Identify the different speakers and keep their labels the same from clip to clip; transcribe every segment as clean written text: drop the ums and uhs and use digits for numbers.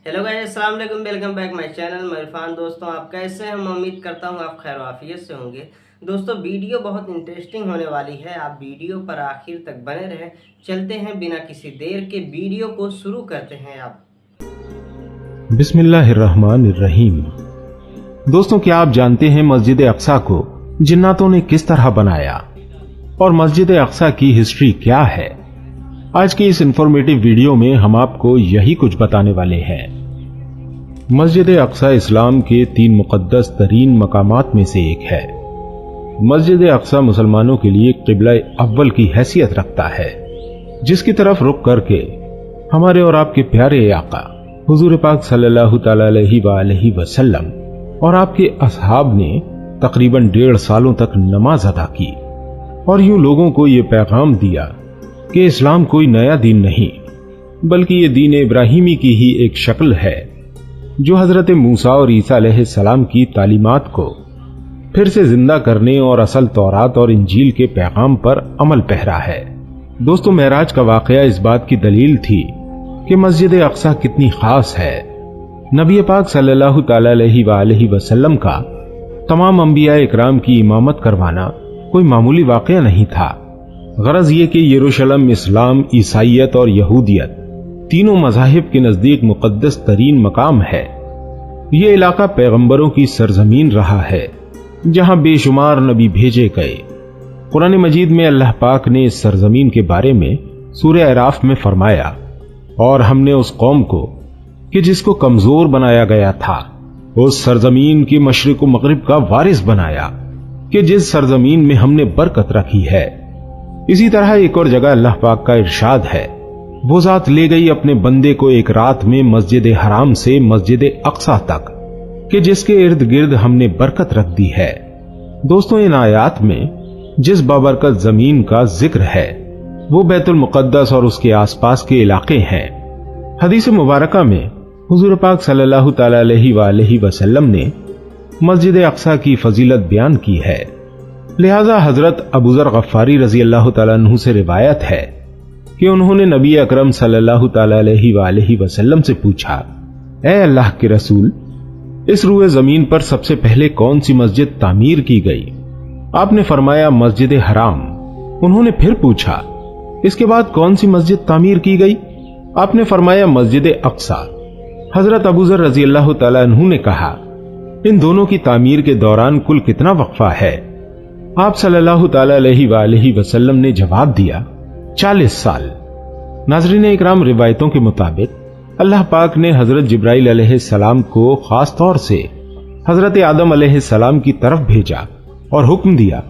Speaker 1: Hello guys, अस्सलाम वालेकुम, welcome back my channel. मैं इरफान। दोस्तों, आप कैसे हैं? मैं उम्मीद करता हूं आप खैर आफियत से होंगे। दोस्तों, वीडियो बहुत इंटरेस्टिंग होने वाली है, आप वीडियो पर आखिर तक बने रहें। चलते हैं बिना किसी देर के, वीडियो को शुरू करते हैं। आप
Speaker 2: बिस्मिल्लाहिर्रहमानिर्रहीम। दोस्तों, क्या आप जानते हैं मस्जिद अक्सा को जिन्नातों ने किस तरह बनाया और मस्जिद अक्सा की हिस्ट्री क्या है? आज की इस इंफॉर्मेटिव वीडियो में हम आपको यही कुछ बताने वाले हैं। मस्जिद अक्सा इस्लाम के 3 मुकद्दस तरीन मकामात में से एक है। मस्जिद अक्सा मुसलमानों के लिए क़िबला अव्वल की हैसियत रखता है, जिसकी तरफ रुख करके हमारे और आपके प्यारे आका हुजूर पाक सल्लल्लाहु अलैहि वसल्लम और आपके असहाब ने तकरीबन 1.5 सालों तक नमाज अदा की और यूं लोगों को यह पैगाम दिया कि इस्लाम कोई नया दीन नहीं, बल्कि ये दीन इब्राहिमी की ही एक शक्ल है, जो हजरत मूसा और ईसा अलैहिस्सलाम की तालीमात को फिर से जिंदा करने और असल तौरात और इंजील के पैगाम पर अमल पहरा है। दोस्तों, मेराज का वाकया इस बात की दलील थी कि मस्जिद अक्सा कितनी खास है। नबी पाक सल्लल्लाहु अलैहि वसल्लम का तमाम अंबिया इकराम की इमामत करवाना कोई मामूली वाकया नहीं था। गरज ये कि यरूशलेम इस्लाम, ईसाइयत और यहूदियत तीनों मज़ाहिब के नजदीक मुकद्दस तरीन मकाम है। ये इलाका पैगंबरों की सरजमीन रहा है, जहां बेशुमार नबी भेजे गए। कुरान मजीद में अल्लाह पाक ने इस सरजमीन के बारे में सूरह अराफ में फरमाया, और हमने उस कौम को कि जिसको कमजोर बनाया गया था, उस सरजमीन के मशरिक व मगरिब का वारिस बनाया, कि जिस सरजमीन में हमने बरकत रखी है। इसी तरह एक और जगह अल्लाह पाक का इरशाद है, वो जात ले गई अपने बंदे को एक रात में मस्जिद हराम से मस्जिद अक्सा तक, कि जिसके इर्द गिर्द हमने बरकत रख दी है। दोस्तों, इन आयात में जिस बाबरकत जमीन का जिक्र है वो बैतुल मुकद्दस और उसके आसपास के इलाके हैं। हदीस मुबारका में हुजूर पाक सल्लल्लाहु अलैहि वसल्लम ने मस्जिद अक्सा की फजीलत बयान की है। लिहाजा हजरत अबू ज़र गफ्फारी रजी अल्लाह तआला अन्हु से रिवायत है कि उन्होंने नबी अकरम सल्लल्लाहु अलैहि वसल्लम से पूछा, ऐ अल्लाह के रसूल, इस रूए जमीन पर सबसे पहले कौन सी मस्जिद तामीर की गई? आपने फरमाया मस्जिद हराम। उन्होंने फिर पूछा, इसके बाद कौन सी मस्जिद तामीर की गई? आपने फरमाया मस्जिद अक्सा। हजरत अबू ज़र रजी अल्लाह तआला अन्हु ने कहा, इन दोनों की तामीर के दौरान कुल कितना वक्फा है? आप सल्लल्लाहु अलैहि वसल्लम ने जवाब दिया, 40 साल। नाज़रीन इकराम, रिवायतों के मुताबिक अल्लाह पाक ने हजरत जिब्राइल अलैहिस्सलाम को खास तौर से हजरत आदम अलैहिस्सलाम की तरफ भेजा और हुक्म दिया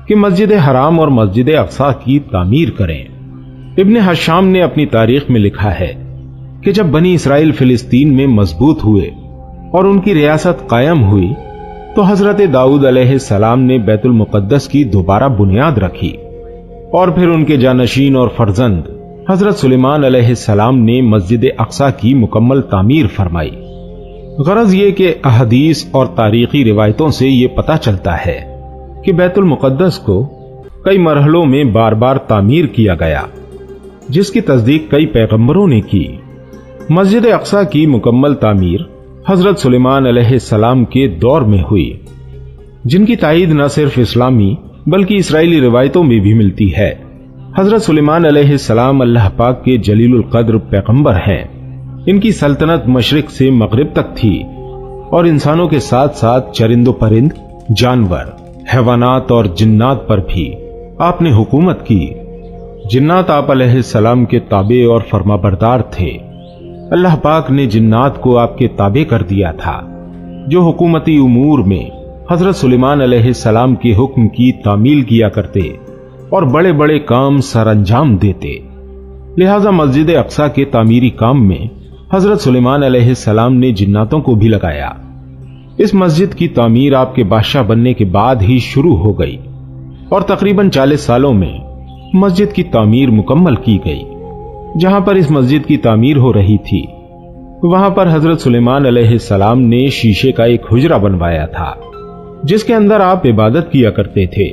Speaker 2: कि मस्जिद हराम और मस्जिद अक्सा की तामीर करें। इब्ने हशाम ने अपनी तारीख में लिखा है कि जब बनी इसराइल फिलिस्तीन में मजबूत हुए और उनकी रियासत कायम हुई, तो हजरत दाऊद अलैहिस्सलाम ने बैतुल मुकद्दस की दोबारा बुनियाद रखी और फिर उनके जानशीन और फर्जंद हजरत सुलेमान अलैहिस्सलाम ने मस्जिद अक्सा की मुकम्मल तामीर फरमाई। गरज ये कि अहदीस और तारीखी रिवायतों से ये पता चलता है कि बैतुल मुकद्दस को कई मरहलों में बार बार तामीर किया गया, जिसकी तस्दीक कई पैगंबरों ने की। मस्जिद अक्सा की मुकम्मल तामीर हजरत सुलेमान अलैहिस्सलाम के दौर में हुई, जिनकी ताईद न सिर्फ इस्लामी बल्कि इसराइली रिवायतों में भी मिलती है। हजरत सुलेमान अलैहिस्सलाम अल्लाह पाक के जलीलुल कद्र पैगंबर हैं। इनकी सल्तनत मशरिक से मगरिब तक थी और इंसानों के साथ साथ चरिंदो परिंद, जानवर, हैवानात और जिन्नात पर भी आपने हुकूमत की। जिन्नात आप अलैहिस्सलाम के ताबे और फरमाबरदार थे। अल्लाह पाक ने जिन्नात को आपके ताबे कर दिया था, जो हुकूमती उमूर में हजरत सुलेमान अलैहिस्सलाम के हुक्म की तामील किया करते और बड़े बड़े काम सरअंजाम देते। लिहाजा मस्जिद अक्सा के तामीरी काम में हजरत सुलेमान अलैहिस्सलाम ने जिन्नातों को भी लगाया। इस मस्जिद की तामीर आपके बादशाह बनने के बाद ही शुरू हो गई और तकरीबन 40 सालों में मस्जिद की तामीर मुकम्मल की गई। जहां पर इस मस्जिद की तामीर हो रही थी, वहां पर हजरत सुलेमान अलैहिस्सलाम ने शीशे का एक हुजरा बनवाया था, जिसके अंदर आप इबादत किया करते थे।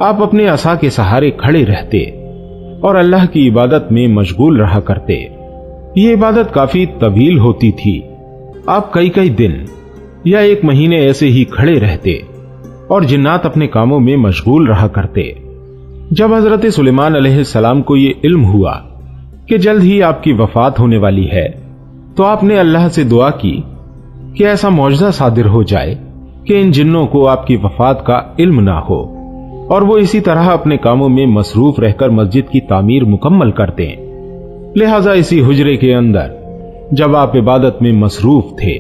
Speaker 2: आप अपने असा के सहारे खड़े रहते और अल्लाह की इबादत में मशगूल रहा करते। ये इबादत काफी तवील होती थी। आप कई कई दिन या एक महीने ऐसे ही खड़े रहते और जिन्नात अपने कामों में मशगूल रहा करते। जब हजरत सुलेमान अलैहिस्सलाम को ये इल्म हुआ कि जल्द ही आपकी वफात होने वाली है, तो आपने अल्लाह से दुआ की कि ऐसा मौजज़ा सादिर हो जाए कि इन जिन्नों को आपकी वफात का इल्म ना हो और वो इसी तरह अपने कामों में मसरूफ रहकर मस्जिद की तामीर मुकम्मल कर दें। लिहाजा इसी हुजरे के अंदर जब आप इबादत में मसरूफ थे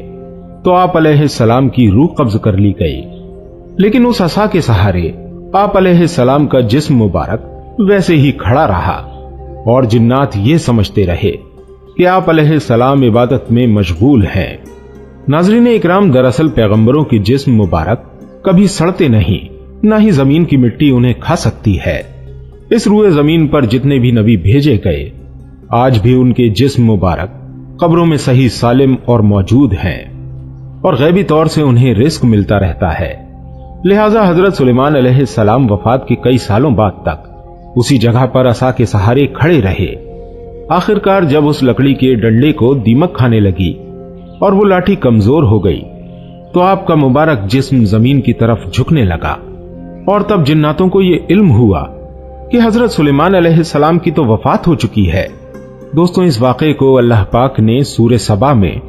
Speaker 2: तो आप अलैहिस्सलाम की रूह कब्ज कर ली गई, लेकिन उस असा के सहारे आप अलैहिस्सलाम का जिस्म मुबारक वैसे ही खड़ा रहा और जिन्नात ये समझते रहे कि आप अलैहिस्सलाम इबादत में मशगूल हैं। नाज़रीन इकराम, दरअसल पैगंबरों की जिस्म मुबारक कभी सड़ते नहीं, ना ही जमीन की मिट्टी उन्हें खा सकती है। इस रूए जमीन पर जितने भी नबी भेजे गए, आज भी उनके जिस्म मुबारक कब्रों में सही सालिम और मौजूद हैं और गैबी तौर से उन्हें रिस्क मिलता रहता है। लिहाजा हजरत सुलेमान अलैहिस्सलाम वफात के कई सालों बाद तक उसी जगह पर असा के सहारे खड़े रहे। आखिरकार जब उस लकड़ी के डंडे को दीमक खाने लगी और वो लाठी कमजोर हो गई, तो आपका मुबारक जिस्म जमीन की तरफ झुकने लगा और तब जिन्नातों को ये इल्म हुआ कि हजरत सुलेमान अलैहिस्सलाम की तो वफात हो चुकी है। दोस्तों, इस वाक़े को अल्लाह पाक ने सूरे सबा में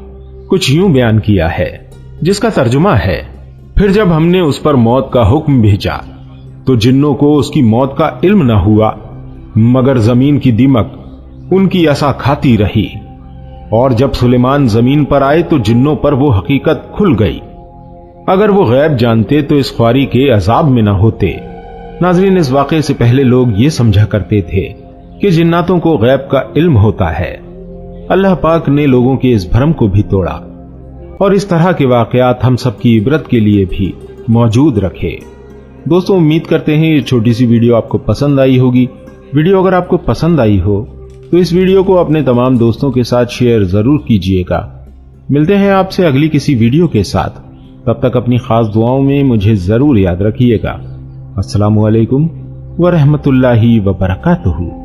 Speaker 2: कुछ यूं बयान किया है, जिसका तर्जुमा है, फिर जब हमने उस पर मौत का हुक्म भेजा तो जिन्नों को उसकी मौत का इल्म न हुआ, मगर जमीन की दीमक उनकी असा खाती रही। और जब सुलेमान जमीन पर आए तो जिन्नों पर वो हकीकत खुल गई। अगर वो गैब जानते तो इस ख्वारी के अजाब में न होते। नाज़रीन, इस वाक़े से पहले लोग ये समझा करते थे कि जिन्नातों को गैब का इल्म होता है। अल्लाह पाक ने लोगों के इस भ्रम को भी तोड़ा और इस तरह के वाकयात हम सबकी इबरत के लिए भी मौजूद रखे। दोस्तों, उम्मीद करते हैं ये छोटी सी वीडियो आपको पसंद आई होगी। वीडियो अगर आपको पसंद आई हो तो इस वीडियो को अपने तमाम दोस्तों के साथ शेयर जरूर कीजिएगा। मिलते हैं आपसे अगली किसी वीडियो के साथ। तब तक अपनी खास दुआओं में मुझे जरूर याद रखिएगा। अस्सलामु अलैकुम व रहमतुल्लाहि व बरकातुहू।